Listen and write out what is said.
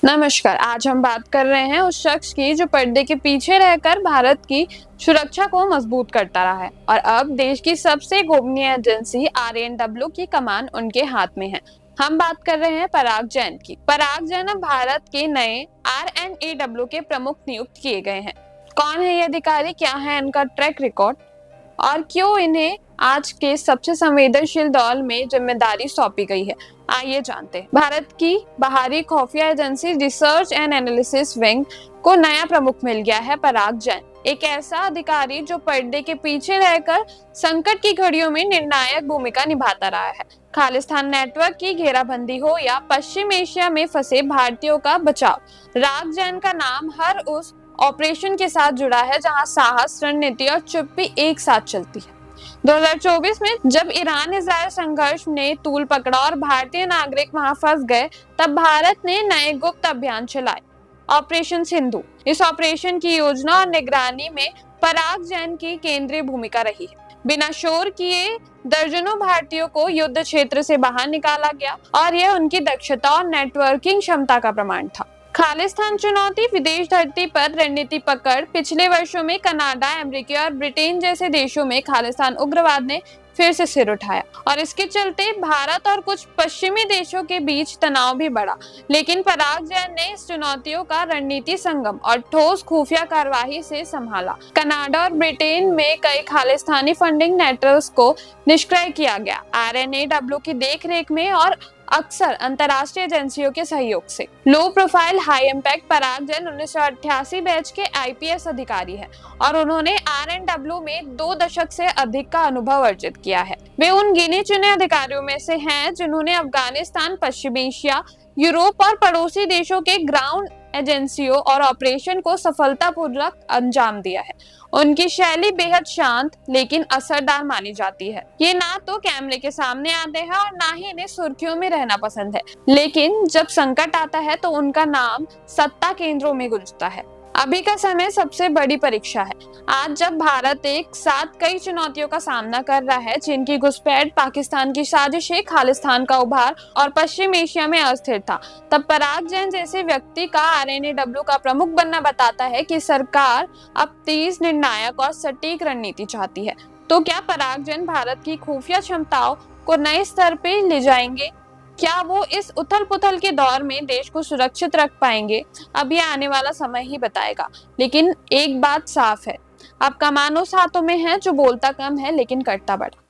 नमस्कार। आज हम बात कर रहे हैं उस शख्स की जो पर्दे के पीछे रहकर भारत की सुरक्षा को मजबूत करता रहा है और अब देश की सबसे गोपनीय एजेंसी RNW की कमान उनके हाथ में है। हम बात कर रहे हैं पराग जैन की। पराग जैन अब भारत के नए RNAW के प्रमुख नियुक्त किए गए हैं। कौन है ये अधिकारी, क्या है इनका ट्रैक रिकॉर्ड और क्यों इन्हें आज के सबसे संवेदनशील दौर में जिम्मेदारी सौंपी गई है, आइए जानते हैं। भारत की बाहरी खुफिया agency research and analysis wing को नया प्रमुख मिल गया है पराग जैन, एक ऐसा अधिकारी जो पर्दे के पीछे रहकर संकट की घड़ियों में निर्णायक भूमिका निभाता रहा है। खालिस्तान नेटवर्क की घेराबंदी हो या पश्चिम एशिया में फंसे भारतीयों का बचाव, राग जैन का नाम हर उस ऑपरेशन के साथ जुड़ा है जहां साहस, रणनीति और चुप्पी एक साथ चलती है। 2024 में जब ईरान इजराइल संघर्ष ने तूल पकड़ा और भारतीय नागरिक वहां फंस गए, तब भारत ने नए गुप्त अभियान चलाए, ऑपरेशन सिंधु। इस ऑपरेशन की योजना और निगरानी में पराग जैन की केंद्रीय भूमिका रही है। बिना शोर किए दर्जनों भारतीयों को युद्ध क्षेत्र से बाहर निकाला गया और यह उनकी दक्षता और नेटवर्किंग क्षमता का प्रमाण था। खालिस्तान चुनौती, विदेश धरती पर रणनीति पकड़। पिछले वर्षों में कनाडा, अमेरिका और ब्रिटेन जैसे देशों में खालिस्तान उग्रवाद ने फिर से सिर उठाया और इसके चलते भारत और कुछ पश्चिमी देशों के बीच तनाव भी बढ़ा। लेकिन पराग जैन ने इस चुनौतियों का रणनीति संगम और ठोस खुफिया कार्यवाही से संभाला। कनाडा और ब्रिटेन में कई खालिस्तानी फंडिंग नेटवर्क्स को निष्क्रिय किया गया, RNAW की देखरेख में और अक्सर अंतरराष्ट्रीय एजेंसियों के सहयोग से। लो प्रोफाइल हाई इम्पैक्ट पराग जैन 1988 बैच के IPS अधिकारी हैं और उन्होंने RNW में 2 दशक से अधिक का अनुभव अर्जित किया है। वे उन गिने चुने अधिकारियों में से हैं जिन्होंने अफगानिस्तान, पश्चिम एशिया, यूरोप और पड़ोसी देशों के ग्राउंड एजेंसियों और ऑपरेशन को सफलतापूर्वक अंजाम दिया है। उनकी शैली बेहद शांत लेकिन असरदार मानी जाती है। ये ना तो कैमरे के सामने आते हैं और ना ही इन्हें सुर्खियों में रहना पसंद है, लेकिन जब संकट आता है तो उनका नाम सत्ता केंद्रों में गूंजता है। अभी का समय सबसे बड़ी परीक्षा है। आज जब भारत एक साथ कई चुनौतियों का सामना कर रहा है, जिनकी घुसपैठ, पाकिस्तान की साजिशें, खालिस्तान का उभार और पश्चिम एशिया में अस्थिरता, तब पराग जैन जैसे व्यक्ति का RNAW का प्रमुख बनना बताता है कि सरकार अब तेज, निर्णायक और सटीक रणनीति चाहती है। तो क्या पराग जैन भारत की खुफिया क्षमताओं को नए स्तर पे ले जाएंगे? क्या वो इस उथल पुथल के दौर में देश को सुरक्षित रख पाएंगे? अब ये आने वाला समय ही बताएगा। लेकिन एक बात साफ है, अब कमान उस हाथों में है जो बोलता कम है लेकिन करता बड़ा।